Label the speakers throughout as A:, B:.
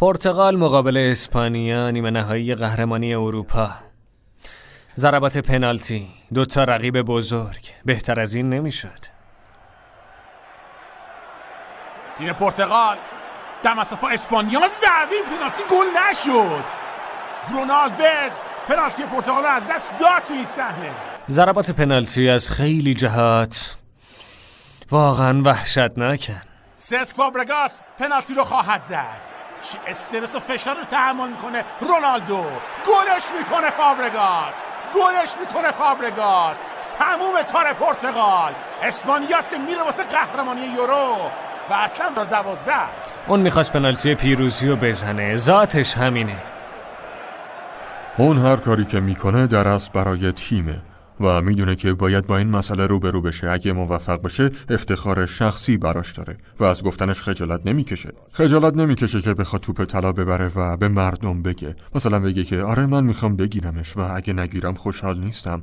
A: پرتغال مقابل اسپانیا نیمه نهایی قهرمانی اروپا. ضربات پنالتی، 2 تا رقیب بزرگ. بهتر از این نمیشد.
B: تیم پرتغال در مصاف اسپانیا ضربه پنالتی گل نشد. رونالدو پنالتی پرتغال از دست داد تو این صحنه.
A: ضربات پنالتی از خیلی جهات واقعا وحشتناکن.
B: سسک فابرگاس پنالتی رو خواهد زد. چی استرس و فشار رو تحمل میکنه رونالدو. گلش میکنه فابرگاس. تموم کار پرتغال. اسپانیاست که میره واسه قهرمانی یورو و اصلا را 12.
A: اون میخواست پنالتی پیروزی رو بزنه. ذاتش همینه.
C: اون هر کاری که میکنه در اصل برای تیمه و میدونه که باید با این مسئله روبرو بشه. اگه موفق بشه افتخار شخصی براش داره و از گفتنش خجالت نمیکشه که بخواد توپ طلا ببره و به مردم بگه. مثلا بگه که آره من میخوام بگیرمش و اگه نگیرم خوشحال نیستم.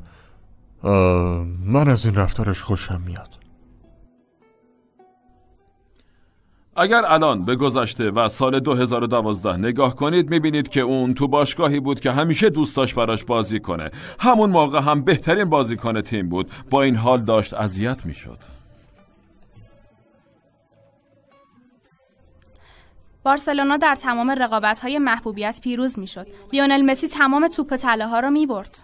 C: من از این رفتارش خوشم میاد.
D: اگر الان به گذشته و سال 2012 نگاه کنید میبینید که اون تو باشگاهی بود که همیشه دوست داشت براش بازی کنه. همون موقع هم بهترین بازیکن تیم بود. با این حال داشت اذیت میشد.
E: بارسلونا در تمام رقابت‌های محبوبیت پیروز میشد. لیونل مسی تمام توپ طلاها رو میبرد.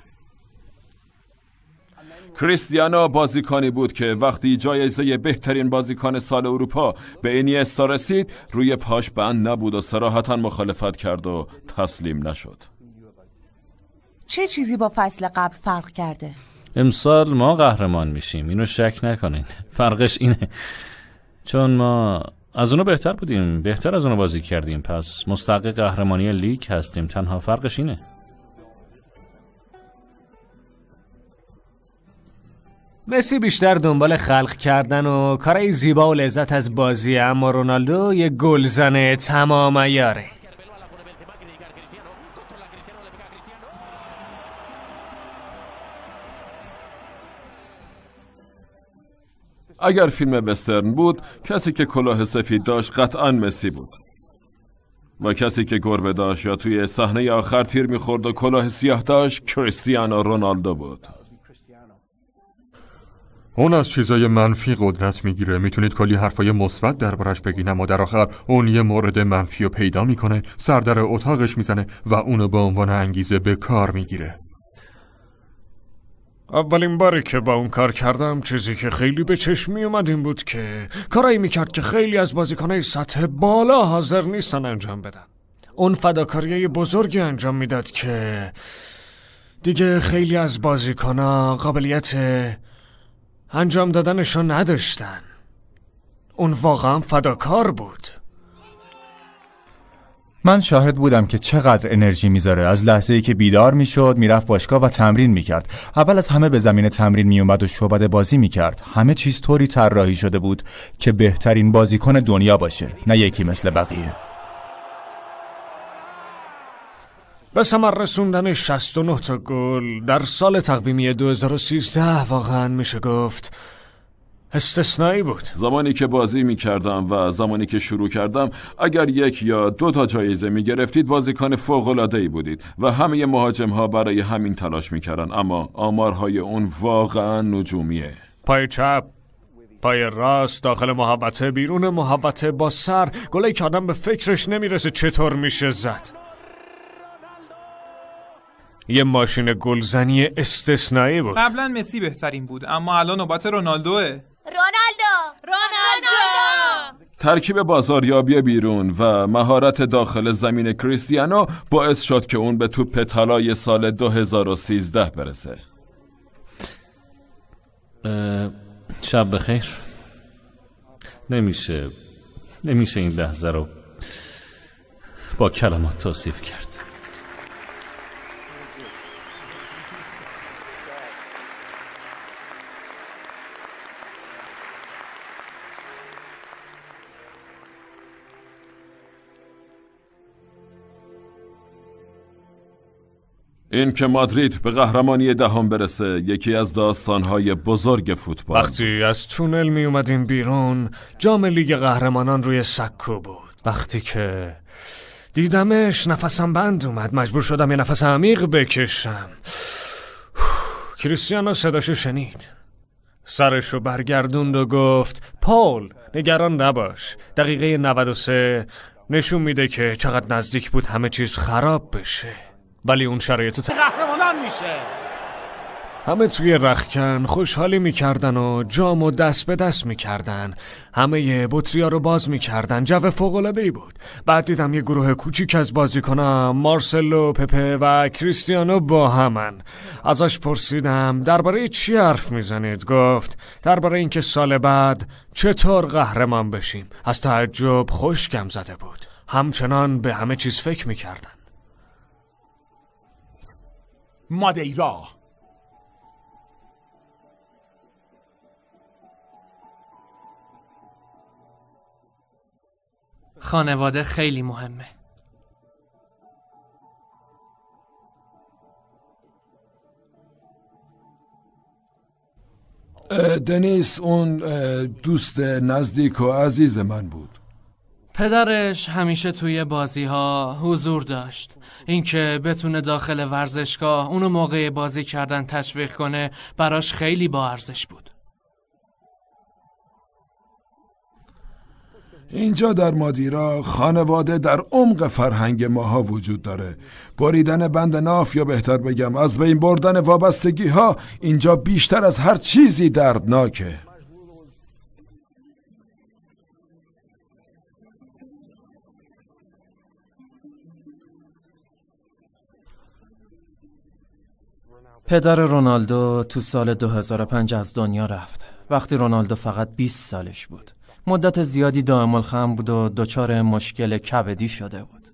D: کریستیانو بازیکنی بود که وقتی جایزه بهترین بازیکن سال اروپا به اینیستا رسید روی پاش بند نبود و صراحتاً مخالفت کرد و تسلیم نشد.
F: چه چیزی با فصل قبل فرق کرده؟
G: امسال ما قهرمان میشیم، اینو شک نکنین. فرقش اینه چون ما از اونو بهتر بودیم، بهتر از اونو بازی کردیم، پس مستحق قهرمانی لیگ هستیم. تنها فرقش اینه.
A: مسی بیشتر دنبال خلق کردن و کارهای زیبا و لذت از بازی، اما رونالدو یه گلزن تمام عیاره.
D: اگر فیلم وسترن بود کسی که کلاه سفید داشت قطعاً مسی بود و کسی که گربه داشت یا توی صحنه آخر تیر میخورد و کلاه سیاه داشت کریستیانو رونالدو بود.
C: اون از چیزای منفی قدرت میگیره. میتونید کلی حرفای مثبت دربارش بگین اما در آخر اون یه مورد منفی رو پیدا میکنه، سر در اتاقش میزنه و اونو به عنوان انگیزه به کار میگیره.
A: اولین باری که با اون کار کردم چیزی که خیلی به چشم می اومد این بود که کارایی میکرد که خیلی از بازیکنای سطح بالا حاضر نیستن انجام بدن. اون فداکاری بزرگی انجام میداد که دیگه خیلی از بازیکن‌ها قابلیت انجام دادنشو نداشتن. اون واقعا فداکار بود.
H: من شاهد بودم که چقدر انرژی میذاره. از لحظه‌ای که بیدار میشد میرفت باشگاه و تمرین میکرد. اول از همه به زمین تمرین میومد و شعبده بازی میکرد. همه چیز طوری طراحی شده بود که بهترین بازیکن دنیا باشه، نه یکی مثل بقیه.
A: به ثمر رسوندن 69 تا گل در سال تقویمی 2013 واقعا میشه گفت استثنایی بود.
D: زمانی که بازی میکردم و زمانی که شروع کردم اگر 1 یا 2 تا جایزه میگرفتید بازیکن فوق‌العاده‌ای بودید و همه مهاجم‌ها برای همین تلاش میکردن، اما آمارهای اون واقعا نجومیه.
A: پای چپ، پای راست، داخل محوطه، بیرون محوطه، با سر، گلی که آدم به فکرش نمیرسه چطور میشه زد. یه ماشین گلزنی استثنایی بود.
I: قبلا مسی بهترین بود اما الان نوبت رونالدوه.
D: ترکیب بازاریابی بیرون و مهارت داخل زمین کریستیانو باعث شد که اون به توپ طلای سال 2013 برسه.
G: شب بخیر. نمیشه این لحظه رو با کلمات توصیف کرد.
D: این که مادرید به قهرمانی 10 برسه یکی از داستانهای بزرگ فوتبال.
A: وقتی از تونل می اومدیم بیرون جام لیگ قهرمانان روی سکو بود. وقتی که دیدمش نفسم بند اومد، مجبور شدم یه نفس عمیق بکشم. کریستیانو صداشو شنید، سرشو برگردوند و گفت پول نگران نباش. دقیقه 93 نشون میده که چقدر نزدیک بود همه چیز خراب بشه، ولی اون شرایطو
B: قهرمانان میشه.
A: همه توی رختکن خوشحالی میکردن و جام و دست به دست میکردن، همه بطریا رو باز میکردن، جو فوق‌العاده‌ای بود. بعد دیدم یه گروه کوچیک از بازیکن‌ها، مارسلو، پپه و کریستیانو با همن. ازش پرسیدم درباره چی حرف میزنید؟ گفت درباره اینکه سال بعد چطور قهرمان بشیم. از تعجب خشکم زده بود، همچنان به همه چیز فکر میکردن.
B: مادیرا.
J: خانواده خیلی مهمه.
K: دنیس اون دوست نزدیک و عزیز من بود.
J: پدرش همیشه توی بازی‌ها حضور داشت. اینکه بتونه داخل ورزشگاه اونو موقع بازی کردن تشویق کنه براش خیلی با ارزش بود.
K: اینجا در مادیرا خانواده در عمق فرهنگ ماها وجود داره. بریدن بند ناف، یا بهتر بگم از بین بردن وابستگی ها، اینجا بیشتر از هر چیزی دردناکه.
L: پدر رونالدو تو سال 2005 از دنیا رفت، وقتی رونالدو فقط 20 سالش بود. مدت زیادی دائم الخمر بود و دچار مشکل کبدی شده بود.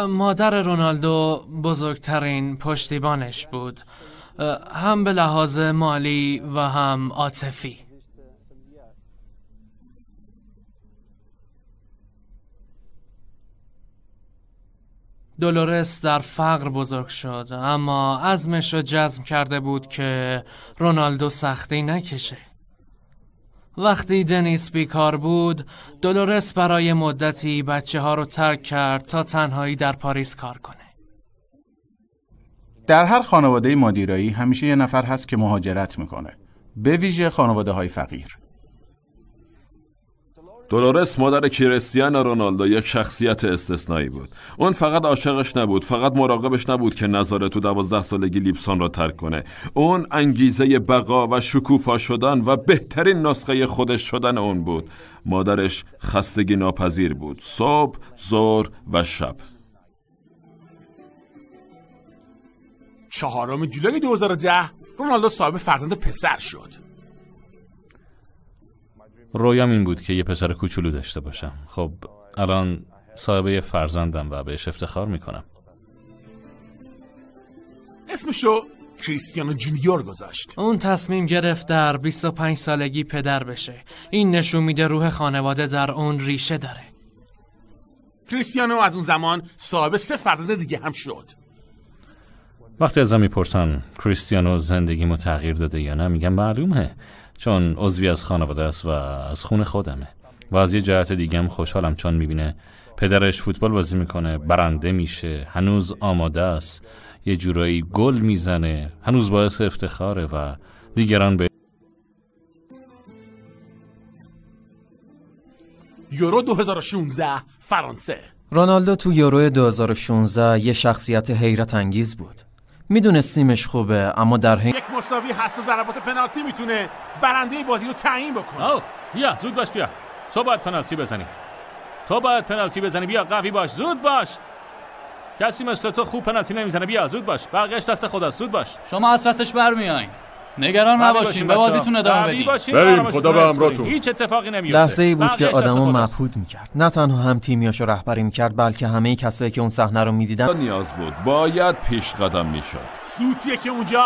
J: مادر رونالدو بزرگترین پشتیبانش بود، هم به لحاظ مالی و هم عاطفی. دولورس در فقر بزرگ شد، اما عزمش رو جزم کرده بود که رونالدو سختی نکشه. وقتی دنیس بیکار بود، دولورس برای مدتی بچه ها رو ترک کرد تا تنهایی در پاریس کار کنه.
M: در هر خانواده مادیرایی همیشه یه نفر هست که مهاجرت میکنه، به ویژه خانواده های فقیر.
D: دولورس مادر کریستیانو رونالدو یک شخصیت استثنایی بود. اون فقط عاشقش نبود، فقط مراقبش نبود که نذاره تو 12 سالگی لیپسون رو ترک کنه. اون انگیزه بقا و شکوفا شدن و بهترین نسخه خودش شدن اون بود. مادرش خستگی ناپذیر بود، صبح، ظهر و شب.
B: 4 جولای 2010 رونالدو صاحب فرزند پسر شد.
G: رویام این بود که یه پسر کوچولو داشته باشم. خب الان صاحب یه فرزندم و بهش افتخار میکنم.
B: اسمشو کریستیانو جونیور گذاشت.
J: اون تصمیم گرفت در 25 سالگی پدر بشه. این نشون میده روح خانواده در اون ریشه داره.
B: کریستیانو از اون زمان صاحب 3 فرزند دیگه هم شد.
G: وقتی ازم میپرسن کریستیانو زندگیمو تغییر داده یا نه، میگم معلومه، چون عضوی از خانواده است و از خون خودمه. و از یه جهت دیگه هم خوشحالم، چون میبینه پدرش فوتبال بازی میکنه، برنده میشه، هنوز آماده است، یه جورایی گل میزنه، هنوز باعث افتخاره و دیگران به
B: یورو 2016 فرانسه.
L: رونالدو تو یورو 2016 یه شخصیت حیرت انگیز بود. میدونستیمش خوبه، اما در حین
B: یک مساوی هست و ضربات پنالتی میتونه برنده بازی رو تعیین بکنه.
G: بیا زود باش، بیا تو باید پنالتی بزنی، بیا قوی باش، زود باش. کسی مثل تو خوب پنالتی نمیزنه، بیا زود باش، بقیه‌اش دست خداست، زود باش.
N: شما از پسش برمیایین، نگران نباشین، به بازیتون ادامه بدین.
C: بریم، خدا به همراهتون.
G: هیچ اتفاقی نمیفته.
L: لحظه ای بود که آدمو مبهوت میکرد. نه تنها هم تیمیاشو رهبری میکرد، بلکه همه کسایی که اون صحنه رو میدیدن
D: نیاز بود، باید پیش قدم میشد.
B: سوتیه که اونجا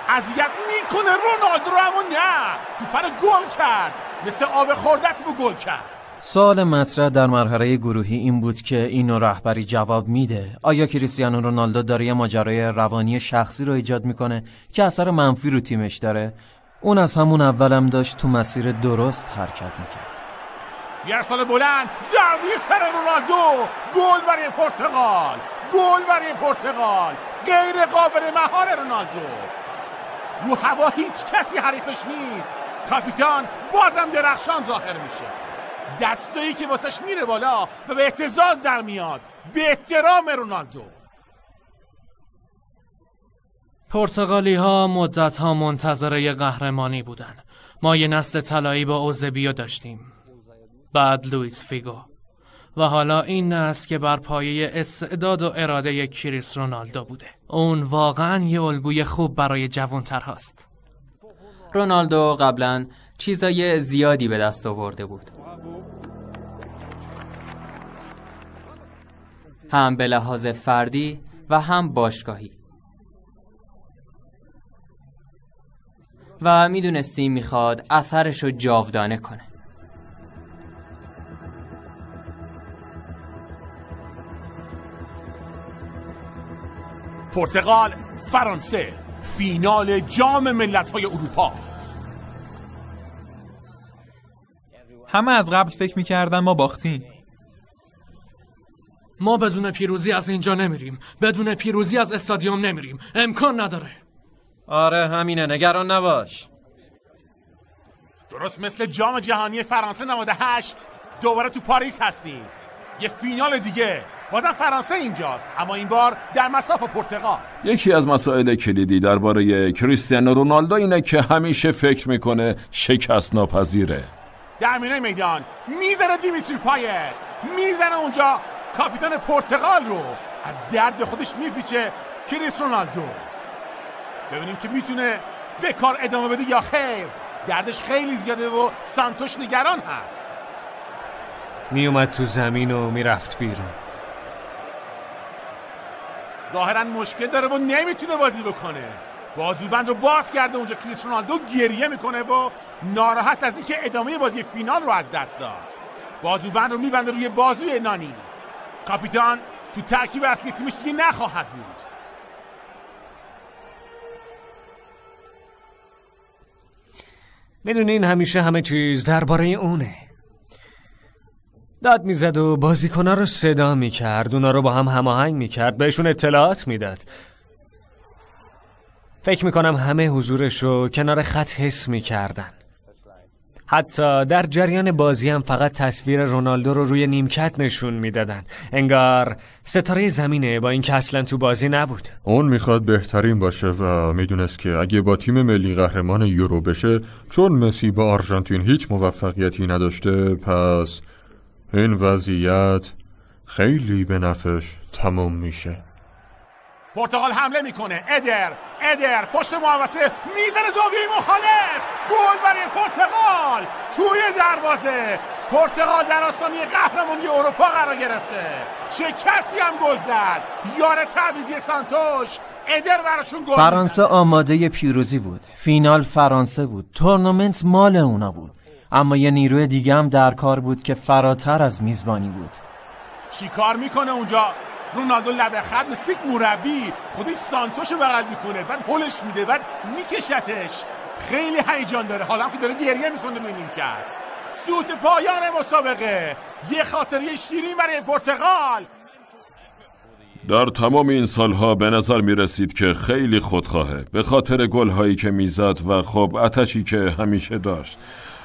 B: اذیت میکنه رونالدو رو، اما نه، توپ رو گل کرد، مثل آب خوردت رو گل کرد.
L: سوال مطرح در مرحله گروهی این بود که اینو رهبری جواب میده. آیا کریستیانو رونالدو داره یه ماجرای روانی شخصی رو ایجاد میکنه که اثر منفی رو تیمش داره؟ اون از همون اولم داشت تو مسیر درست حرکت میکرد.
B: یه ارسال بلند، ضربه سر رونالدو، گل برای پرتغال، گل برای پرتغال، غیر قابل مهار رونالدو. رو هوا هیچ کسی حریفش نیست. کاپیتان بازم درخشان ظاهر میشه. دستایی که واسش میره بالا و به اهتزاز در میاد. به احترام رونالدو.
J: پرتغالی ها مدت ها منتظر قهرمانی بودن. ما یه نسل طلایی با اوزبیو داشتیم، بعد لوئیس فیگو، و حالا این نسل که بر پایه استعداد و اراده کریس رونالدو بوده. اون واقعا یه الگوی خوب برای جوانتر هست.
O: رونالدو قبلا چیزای زیادی به دست آورده بود، هم به لحاظ فردی و هم باشگاهی، و میدونستیم میخواد اثرشو جاودانه کنه.
B: پرتغال فرانسه، فینال جام ملت‌های اروپا.
I: همه از قبل فکر می‌کردن ما باختیم.
J: ما بدون پیروزی از اینجا نمیریم، بدون پیروزی از استادیوم نمیریم، امکان نداره.
L: آره همینه، نگران نباش.
B: درست مثل جام جهانی فرانسه 98 دوباره تو پاریس هستیم. یه فینال دیگه، بازم فرانسه اینجاست، اما این بار در مصاف پرتغال.
D: یکی از مسائل کلیدی درباره کریستیانو رونالدو اینه که همیشه فکر میکنه شکست ناپذیره.
B: در میانه میدان میزنه دیمیتری پایت، میزنه اونجا کاپیتان پرتغال رو، از درد خودش میپیچه کریس رونالدو. ببینیم که میتونه به کار ادامه بده یا خیر. دردش خیلی زیاده و سانتوش نگران هست.
A: میومد تو زمین و میرفت بیرون.
B: ظاهرا مشکل داره و نمیتونه بازی بکنه. بازوبند رو باز کرده اونجا کریس رونالدو، گریه میکنه و ناراحت از اینکه ادامه بازی فینال رو از دست داد. بازوبند رو میبنده روی بازوی نانی. کاپیتان تو ترکیب اصلی تیمش دیگه نخواهد بود.
A: میدونین همیشه همه چیز درباره اونه. داد میزد و بازیکن‌ها رو صدا میکرد، اونا رو با هم هماهنگ میکرد، بهشون اطلاعات میداد. فکر میکنم همه حضورش رو کنار خط حس میکردن. حتی در جریان بازی هم فقط تصویر رونالدو رو روی نیمکت نشون میدادن، انگار ستاره زمینه، با این که اصلا تو بازی نبود.
C: اون میخواد بهترین باشه و میدونست که اگه با تیم ملی قهرمان یورو بشه، چون مسی با آرژانتین هیچ موفقیتی نداشته، پس این وضعیت خیلی به نفعش تموم میشه.
B: پرتغال حمله میکنه. ادر پشت محوطه میزنه زاویه مخالف. گل برای پرتغال توی دروازه. پرتغال در آستانه قهرمانی اروپا قرار گرفته. چه کسی هم گل زد. یار تعویضی سانتوش. ادر براشون گل.
L: فرانسه آماده پیروزی بود. فینال فرانسه بود. تورنمنت مال اونا بود. اما یه نیروی دیگه هم در کار بود که فراتر از میزبانی بود.
B: چی کار میکنه اونجا؟ رونالدو لبه خط مثل یک مربی خودش سانتوشو بغل میکنه، بعد هولش میده، بعد میکشتش. خیلی هیجان داره. حالا هم که داره گریه میکنه روی نیمکت. سوت پایان مسابقه، یه خاطره شیرین برای پرتغال.
D: در تمام این سالها به نظر می رسید که خیلی خودخواهه، به خاطر گل‌هایی که میزد و خب آتشی که همیشه داشت.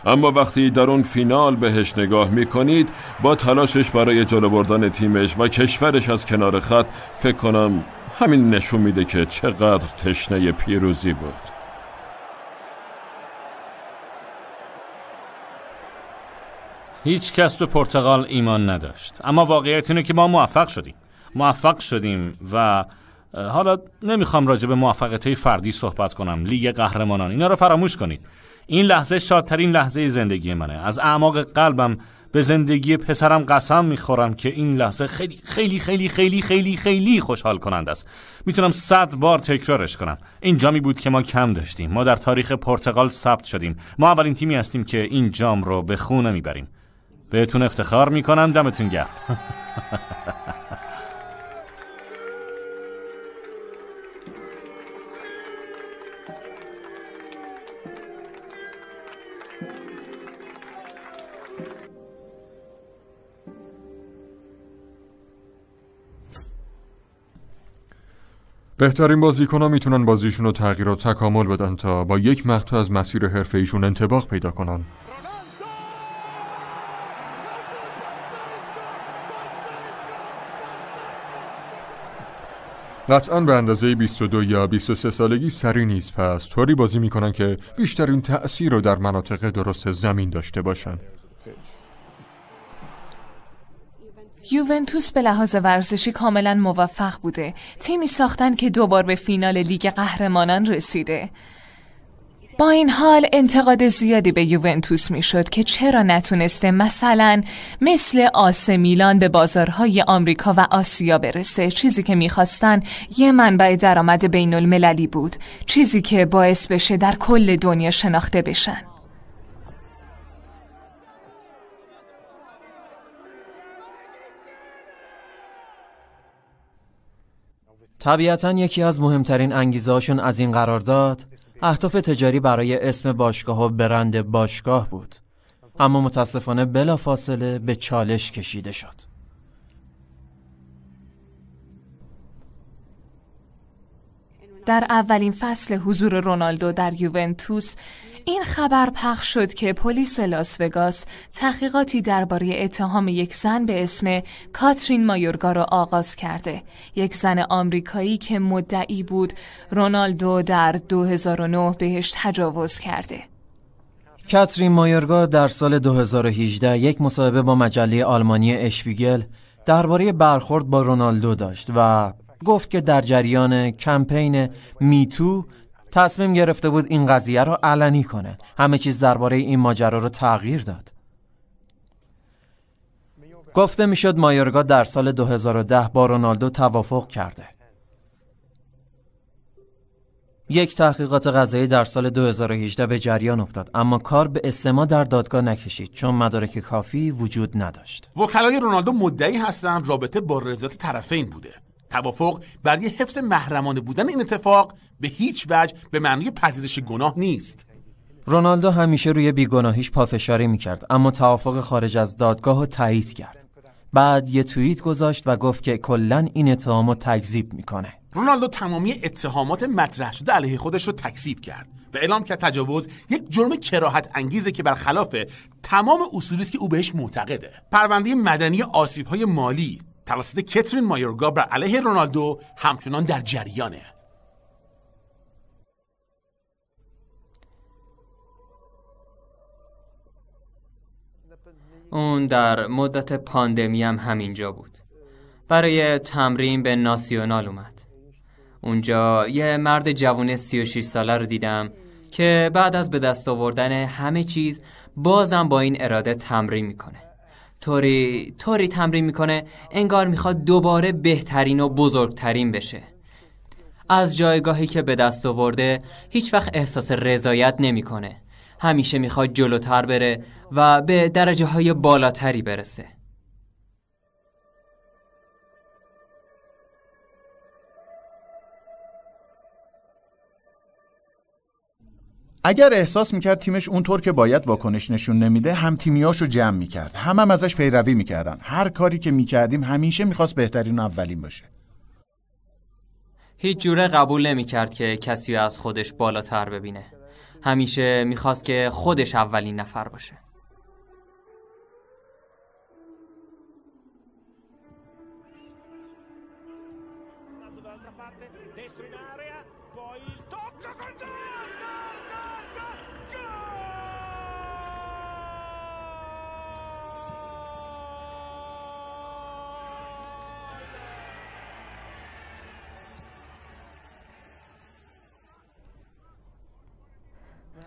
D: اما وقتی در اون فینال بهش نگاه میکنید، با تلاشش برای جلو بردن تیمش و کشورش از کنار خط، فکر کنم همین نشون میده که چقدر تشنه پیروزی بود.
G: هیچ کس به پرتغال ایمان نداشت، اما واقعیت اینه که ما موفق شدیم و حالا نمیخوام راجع به موفقیت‌های فردی صحبت کنم، لیگ قهرمانان، اینا رو فراموش کنید. این لحظه شادترین لحظه زندگی منه. از اعماق قلبم به زندگی پسرم قسم میخورم که این لحظه خیلی خیلی خیلی خیلی خیلی خیلی خوشحال کننده است. میتونم 100 بار تکرارش کنم. این جامی بود که ما کم داشتیم. ما در تاریخ پرتغال ثبت شدیم. ما اولین تیمی هستیم که این جام رو به خونه میبریم. بهتون افتخار میکنم. دمتون گرم.
C: بهترین بازیکن‌ها میتونن بازیشون رو تغییر و تکامل بدن تا با یک مقطع از مسیر حرفه‌ایشون انطباق پیدا کنن. قطعاً به اندازه 22 یا 23 سالگی سری نیست، پس طوری بازی میکنن که بیشترین تأثیر رو در مناطق درست زمین داشته باشن.
P: یوونتوس به لحاظ ورزشی کاملا موفق بوده. تیمی ساختن که 2 بار به فینال لیگ قهرمانان رسیده. با این حال انتقاد زیادی به یوونتوس میشد که چرا نتونسته مثلا مثل آس میلان به بازارهای آمریکا و آسیا برسه، چیزی که میخواستن یه منبع درآمد بین المللی بود، چیزی که باعث بشه در کل دنیا شناخته بشن.
L: طبیعتاً یکی از مهمترین انگیزه‌هاشون از این قرارداد اهداف تجاری برای اسم باشگاه و برند باشگاه بود، اما متاسفانه بلافاصله به چالش کشیده شد.
P: در اولین فصل حضور رونالدو در یوونتوس این خبر پخش شد که پلیس لاس وگاس تحقیقاتی درباره اتهام یک زن به اسم کاترین مایورگا را آغاز کرده، یک زن آمریکایی که مدعی بود رونالدو در 2009 بهش تجاوز کرده.
L: کاترین مایورگا در سال 2018 یک مصاحبه با مجله آلمانی اشپیگل درباره برخورد با رونالدو داشت و گفت که در جریان کمپین میتو تصمیم گرفته بود این قضیه را علنی کنه. همه چیز درباره این ماجرا را تغییر داد. گفته میشد مایورگا در سال 2010 با رونالدو توافق کرده. یک تحقیقات قضایی در سال 2018 به جریان افتاد، اما کار به استماع در دادگاه نکشید چون مدارک کافی وجود نداشت.
B: وکلای رونالدو مدعی هستند رابطه با رضایت طرفین بوده. توافق برای حفظ محرمانه بودن این اتفاق به هیچ وجه به معنی پذیرش گناه نیست.
L: رونالدو همیشه روی بیگناهیش پافشاری میکرد، اما توافق خارج از دادگاه رو تایید کرد. بعد یه توییت گذاشت و گفت که کلاً این اتهامو تکذیب میکنه.
B: رونالدو تمامی اتهامات مطرح شده علیه خودش رو تکذیب کرد و اعلام کرد تجاوز یک جرم کراهت انگیزه که برخلاف تمام اصولی است که او بهش معتقده. پرونده مدنی آسیب‌های مالی توسط کاترین مایورگا بر علیه رونالدو همچنان در جریانه.
O: اون در مدت پاندمی هم همینجا بود. برای تمرین به ناسیونال اومد. اونجا یه مرد جوان 36 ساله رو دیدم که بعد از به دست آوردن همه چیز بازم با این اراده تمرین میکنه. طوری تمرین میکنه انگار میخواد دوباره بهترین و بزرگترین بشه. از جایگاهی که به دست آورده هیچ وقت احساس رضایت نمیکنه. همیشه میخواد جلوتر بره و به درجه های بالاتری برسه.
M: اگر احساس میکرد تیمش اونطور که باید واکنش نشون نمیده، هم تیمیاشو جمع میکرد. هم ازش پیروی میکردن. هر کاری که میکردیم همیشه میخواست بهترین و اولین باشه.
O: هیچ جوره قبول نمیکرد که کسی از خودش بالاتر ببینه. همیشه میخواست که خودش اولین نفر باشه.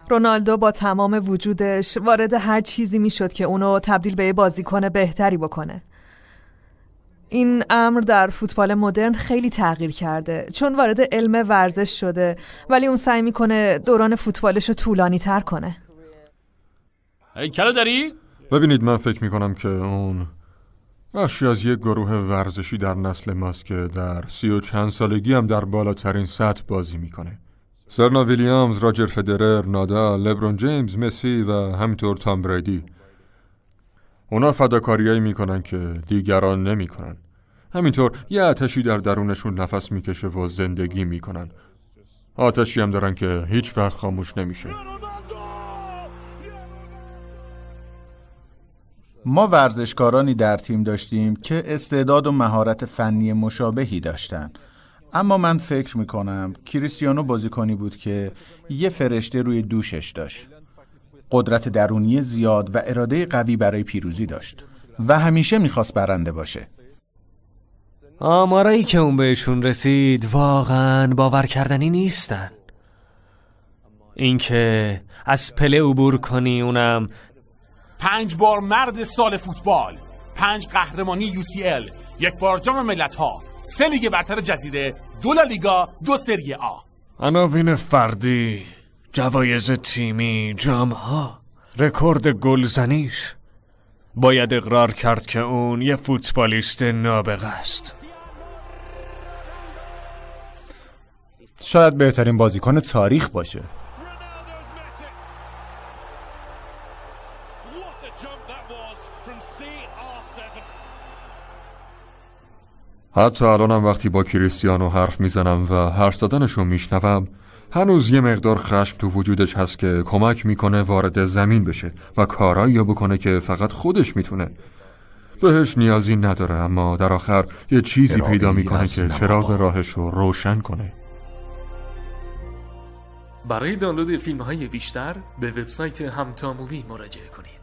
Q: رونالدو با تمام وجودش وارد هر چیزی میشد که اونو تبدیل به بازیکن بهتری بکنه. این امر در فوتبال مدرن خیلی تغییر کرده چون وارد علم ورزش شده، ولی اون سعی میکنه دوران فوتبالش رو طولانی تر کنه.
G: هیکلو داری؟
C: ببینید، من فکر میکنم که اون بخشی از یک گروه ورزشی در نسل ماست که در 30 و چند سالگی هم در بالاترین سطح بازی میکنه. سرنا ویلیامز، راجر فدرر، نادال، لبرون جیمز، مسی و همینطور تام بریدی. اونا فداکاریایی میکنن که دیگران نمیکنن. همینطور یه آتشی در درونشون نفس میکشه و زندگی میکنن. آتشی هم دارن که هیچ وقت خاموش نمیشه.
M: ما ورزشکارانی در تیم داشتیم که استعداد و مهارت فنی مشابهی داشتن، اما من فکر میکنم کریستیانو بازیکنی بود که یه فرشته روی دوشش داشت. قدرت درونی زیاد و اراده قوی برای پیروزی داشت و همیشه میخواست برنده باشه.
A: آمارایی که اون بهشون رسید واقعا باور کردنی نیستن. اینکه از پله عبور کنی، اونم
B: 5 بار مرد سال فوتبال، 5 قهرمانی UCL، 1 بار جام ملت‌ها، 3 لیگ برتر جزیره، 2 لالیگا، 2 سری آ.
A: عناوین فردی، جوایز تیمی، جام‌ها، رکورد گلزنیش. باید اقرار کرد که اون یه فوتبالیست نابغه است.
H: شاید بهترین بازیکن تاریخ باشه.
C: حتی الانم وقتی با کریستیانو حرف میزنم و حرف زدنشو میشنوم، هنوز یه مقدار خشم تو وجودش هست که کمک میکنه وارد زمین بشه و کارایی بکنه که فقط خودش میتونه. بهش نیازی نداره، اما در آخر یه چیزی پیدا میکنه که چراغ راهشو روشن کنه.
R: برای دانلود فیلم‌های بیشتر به وبسایت همتا مووی مراجعه کنید.